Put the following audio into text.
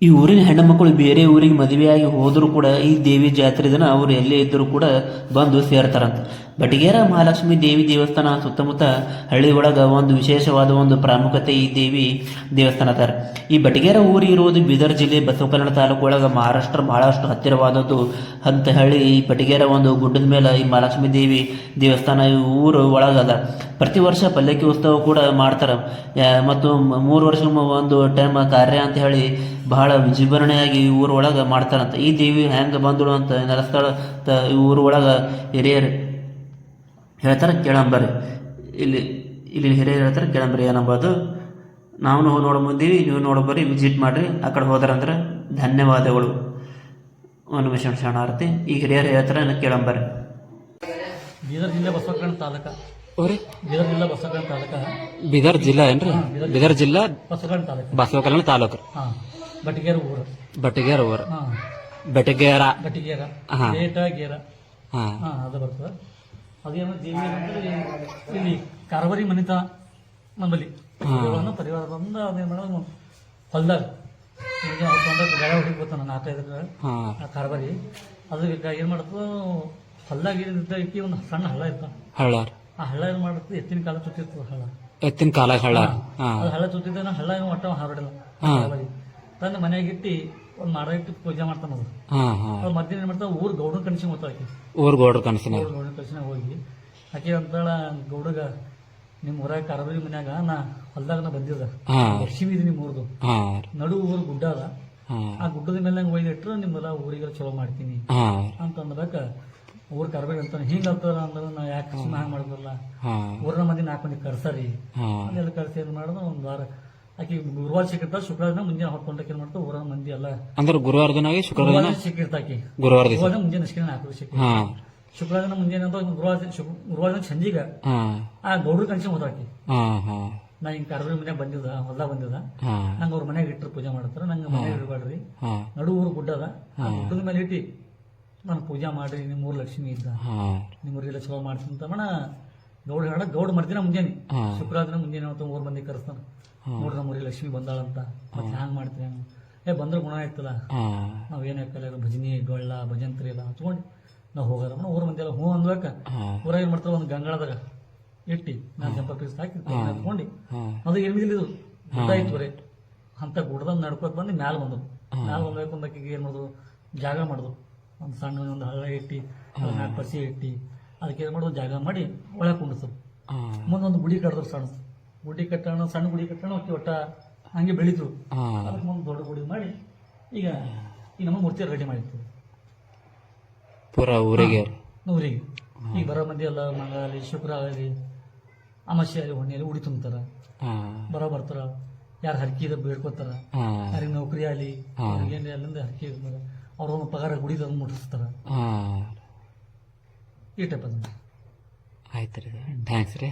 ಈ ಊರಿನ ಹೆಣ್ಣು ಮಕ್ಕಳು ಬೇರೆ ಊರಿಗೆ ಮದುವೆಯಾಗಿ ಹೋದರೂ ಕೂಡ ಈ ದೇವಿ ಜಾತ್ರೆ ದಿನ ಅವರು ಎಲ್ಲೇ ಇದ್ದರೂ ಕೂಡ ಬಂದು ಸೇರ್ತಾರಂತ. ಬಟಗೇರ ಮಹಾಲಕ್ಷ್ಮಿ ದೇವಿ ದೇವಸ್ಥಾನ ಸುತ್ತಮುತ್ತ ಹಳ್ಳಿ ಒಳಗೆ ಒಂದು ವಿಶೇಷವಾದ ಒಂದು ಪ್ರಾಮುಖ್ಯತೆ ಈ ದೇವಿ ದೇವಸ್ಥಾನ ಅದಾರ. ಈ ಬಟಗೇರ ಊರು ಇರುವುದು ಬೀದರ್ ಜಿಲ್ಲೆ ಬಸವಕಲ್ಯಾಣ ತಾಲೂಕು ಒಳಗೆ ಮಹಾರಾಷ್ಟ್ರ ಬಹಳಷ್ಟು ಹತ್ತಿರವಾದದ್ದು ಅಂತ ಹೇಳಿ ಈ ಬಟಗೇರ ಒಂದು ಗುಡ್ಡದ ಮೇಲೆ ಈ ಮಹಾಲಕ್ಷ್ಮಿ ದೇವಿ ದೇವಸ್ಥಾನ ಈ ಊರು ಒಳಗದ. ಪ್ರತಿ ವರ್ಷ ಪಲ್ಲಕ್ಕಿ ಉತ್ಸವ ಕೂಡ ಮಾಡ್ತಾರೆ ಮತ್ತು 3 ವರ್ಷಕ್ಕೆ ಒಂದು ಟೈಮ್ ಕಾರ್ಯ ಅಂತ ಹೇಳಿ ಬಹಳ ವಿಜೃಂಭಣೆಯಾಗಿ ಈ ಊರ ಒಳಗೆ ಮಾಡ್ತಾರಂತ. ಈ ದೇವಿ ಹೆಂಗೆ ಬಂದಳು ಅಂತ ನೆಲಸ್ಥಳ ಈ ಊರ ಒಳಗೆ ಹಿರಿಯರು ಹೇಳ್ತಾರೆ, ಕೇಳಂಬರಿ. ಇಲ್ಲಿ ಇಲ್ಲಿ ಹಿರಿಯರು ಹೇಳ್ತಾರೆ, ಕೇಳಂಬರಿ ಏನಂಬೋದು. ನಾವು ನೋಡ ಬಂದೀವಿ, ನೀವು ನೋಡಬರಿ, ವಿಸಿಟ್ ಮಾಡಿರಿ. ಆ ಕಡೆ ಹೋದ್ರಂದ್ರೆ ಧನ್ಯವಾದಗಳು. ಒಂದು ಮಿಷನ್ ಶರಣಾರ್ಥಿ. ಈ ಹಿರಿಯರು ಹೇಳ್ತಾರೆ, ಕೇಳಂಬರಿ. ಬೀದರ್ ಜಿಲ್ಲೆ ಬಸವಕಲ್ಯಾಣ ತಾಲೂಕ. ಬೀದರ್ ಜಿಲ್ಲಾ ಬಸವಕಲ್ಯಾಣ ತಾಲೂಕ. ಬೀದರ್ ಜಿಲ್ಲಾ ಏನ್ರಿ? ಬೀದರ್ ಜಿಲ್ಲಾ ಬಸವಕಲ್ಯಾಣ ತಾಲೂಕ. ಬಸವಕಲ್ಯಾಣ ತಾಲೂಕು. ಬಟಗೇರ ಊರು. ಬಟಗೇರ ಊರು. ಬಟಗೇರ ಬಟಗೇರ ಗೇರ ಅದು ಬರ್ತದೆ. ಅದೇನು ದೇವಿ ಏನಂದ್ರೆ ಇಲ್ಲಿ ಕಾರವಾರಿ ಮನಿತ ನಮ್ಮಲ್ಲಿ ಪರಿವಾರ ಬಂದು ಅದೇನು ಮಾಡೋದು ಹೊಲ್ದಾಗ ಗಾಯ ಹೊಡಿಗೆ ಬರ್ತಾನೆ 4-5 ಆ ಕಾರವಾರಿ. ಅದು ಏನು ಮಾಡ್ತದೆ, ಹೊಲ್ದಾಗ ಇದ್ದಕ್ಕೆ ಒಂದು ಸಣ್ಣ ಹಳ್ಳ ಇರ್ತಾವ. ಆ ಹಳ್ಳ ಏನು ಮಾಡುತ್ತೆ, ಎತ್ತಿನ ಕಾಲ ಸುತ್ತಿರ್ತದೆ ಹಳ್ಳ. ಎತ್ತಿನ ಕಾಲ ಹಳ್ಳ. ಅದು ಹಳ್ಳ ಸುತ್ತಿದ್ದ ಹಳ್ಳ ಏನು ಒಟ್ಟ ಹಾರಡಿಲ್ಲ. ತಂದ ಮನೆಯಾಗ ಇಟ್ಟು ಒಂದು ಮಾಡ ಇಟ್ಟು ಪೂಜೆ ಮಾಡ್ತಾನ. ಅದು ಮಧ್ಯಾಹ್ನ ಏನ್ ಮಾಡ್ತಾವ, ಊರ್ ಗೌಡನ ಕನಸಿನ ಹೋಗ್ತಾವ. ಗೌಡ್ರ ಕನಸಿನ ಹೋಗಿ ಆಕೆ ಅಂತಾಳ, ಗೌಡಗ ನಿಮ್ ಊರಾಗ ಕಾರವಾರಿ ಮನ್ಯಾಗ ನಾ ಹೊಲ್ದಾಗ ನಾ ಬಂದಿದ ಲಕ್ಷ್ಮೀ ಇದೆ ನಿಮ್ ಊರ್ದು. ನಡು ಊರ್ ಗುಡ್ಡ ಅದ, ಆ ಗುಡ್ಡದ ಮೇಲೆ ನಂಗೆ ಒಯ್ದು ಇಟ್ಟರು ನಿಮ್ಮೆಲ್ಲ ಊರಿಗೆಲ್ಲ ಚಲೋ ಮಾಡ್ತೀನಿ ಅಂತ ಅಂದ್ರಕ ಊರ್ ಕಾರವಾರಿ ಅಂತಾನೆ. ಹಿಂಗ ಅಂತಾರ ಅಂದ್ರೆ ನಾ ಯಾಕೆ ಸುಮ್ಮನೆ ಹಂಗ ಮಾಡಿದ್ರಲ್ಲ, ಊರಿನ ಮಂದಿ 4 ಮಂದಿ ಕರ್ಸರಿ ಅದೆಲ್ಲ ಕರ್ಸಿ ಏನ್ ಮಾಡೋದು. ಒಂದ್ ವಾರ ಆಕಿ ಗುರುವಾರ ಸಿಕ್ಕಿರ್ತಾರ, ಶುಕ್ರವಾರ ದಿನ ಮುಂಜಾನೆ ಹೊತ್ಕೊಂಡಕ್ಕೆ ಏನ್ ಮಾಡ್ತಾವ ಊರ ಮಂದಿ ಎಲ್ಲ. ಅಂದ್ರೆ ಗುರುವಾರ ದಿನ ಸಿಕ್ಕಿರ್ತಾಕಿ, ಗುರುವಾರ ಮುಂಜಾನೆ ಶುಕ್ರವಾರ ದಿನ ಮುಂಜಾನೆ ಅಂತ ಗುರುವಾರ ದಿನ ಸಂಜಿಗ ಆ ಗೌಡ್ರ ಕನ್ಸಿ ಹೋದಾಕಿ. ನಾ ಹಿಂಗ್ ಕಾರವಾರಿ ಮನ್ಯಾಗ ಬಂದಿದ್ದ, ಹೊಲ್ದಾಗ ಬಂದಿದ್ದ, ನಂಗೆ ಅವ್ರ ಮನ್ಯಾಗ ಇಟ್ಟರು ಪೂಜೆ ಮಾಡ್ತಾರ. ನಂಗೆ ಮನ್ಯಾಗ ಇಡಬೇಡ್ರಿ, ನಡು ಊರು ಗುಡ್ಡ ಅದ, ಆ ಗುಡ್ಡದ ಮೇಲೆ ಇಟ್ಟಿ ನಾನು ಪೂಜಾ ಮಾಡ್ರಿ, ನಿಮ್ ಊರ್ ಲಕ್ಷ್ಮಿ ಇದ್ದ, ನಿಮ್ ಊರಿಗೆಲ್ಲ ಚಲೋ ಮಾಡ್ತೀನಿ ಅಂತ ಮಣ ಗೌಡ ಹೇಳ. ಗೌಡ ಮರ್ದಿನ ಮುಂಜಾನೆ ಶುಕ್ರವಾರ ದಿನ ಮುಂಜಾನೆ ಅವತ್ತು 3 ಮಂದಿ ಕರೆಸ್ತಾನ. ನೋಡ್ರಿ ನಮ್ಮ ಊರಿಗೆ ಲಕ್ಷ್ಮಿ ಬಂದಾಳಂತ, ಮತ್ತೆ ಹ್ಯಾಂಗ್ ಮಾಡ್ತೀವಿ ಬಂದ್ರೆ ಗುಣ ಆಯ್ತಲ್ಲ, ನಾವೇನ್ ಹಾಕಲ್ಲ ಭಜನಿ ಡೊಳ್ಳ ಭಜಂತ್ರಿ ಎಲ್ಲ ಹಚ್ಕೊಂಡು ನಾವು ಹೋಗೋದ. ಊರ ಮಂದಿ ಎಲ್ಲ ಹೂ ಅಂದ್ಬೇಕ. ಊರಾಗ ಏನ್ ಮಾಡ್ತಾರ, ಒಂದು ಗಂಗಾಳದಾಗ ಇಟ್ಟಿ ನಾನು ಜಂಪ ಪೀಸ್ ಹಾಕಿ ಹತ್ಕೊಂಡು ಅದು ಎಣ್ಮಿದಿಲ್ಲ, ಇದು ಗುಡ್ಡ ಇತ್ತು ಬರೀ ಅಂತ ಗುಡ್ಡದಾಗ ನಡ್ಕೋತ ಬಂದು ಮ್ಯಾಲ ಬಂದು ಬಂದ್ಬೇಕು ಅಂದಕ್ಕೆ ಏನ್ ಮಾಡೋದು, ಜಾಗ ಮಾಡುದು. ಒಂದು ಸಣ್ಣ ಒಂದು ಹಳ್ಳ ಇಟ್ಟಿ, 4 ಪಸಿ ಇಟ್ಟಿ, ಅದಕ್ಕೆ ಏನ್ ಮಾಡೋದು, ಜಾಗ ಮಾಡಿ ಒಳಗೆ ಕುಂಡಿಸೋದು. ಮುಂದೊಂದು ಗುಡಿ ಕಟ್ಟಿದ್ರು, ಸಣ್ಣ ಗುಡಿ ಕಟ್ಟೋಣ, ಸಣ್ಣ ಗುಡಿ ಕಟ್ಟೋಣ. ಒಟ್ಟ ಹಂಗೆ ಬೆಳೀತರು. ಅದಕ್ಕೆ ಮುಂದೆ ದೊಡ್ಡ ಗುಡಿ ಮಾಡಿ ಈಗ ನಮ್ಮ ಮೂರ್ತಿ ರೆಡಿ ಮಾಡಿರ್ತೀವಿ ಪೂರಾ ಊರಿಗೆ. ಈಗ ಬರೋ ಮಂದಿ ಎಲ್ಲ ಮಂಗಳ ಆಗಲಿ, ಶುಕ್ರ ಆಗಲಿ, ಅಮಾಸ್ಯೆ ಆಗಲಿ, ಹೊಣ್ಣೆ ಉಡಿ ತುಂಬ್ತಾರ, ಬರ್ತಾರ. ಯಾರು ಹರಕಿ ಇದ್ರೆ ಬೇಡ್ಕೋತಾರ, ಯಾರಿಗೆ ನೌಕರಿ ಆಗಲಿ ಏನ್ ಅಲ್ಲಿಂದ ಹರಕಿ ಇರ್ತಾರ, ಅವ್ರೊಂದು ಪಗಾರ ಗುಡಿ ತಂದು ಮುಟ್ಟಿಸ್ತಾರ. ಈ ಟೈಪ್ ಅದ. ಆಯ್ತು ರೀ, ಥ್ಯಾಂಕ್ಸ್ ರೀ.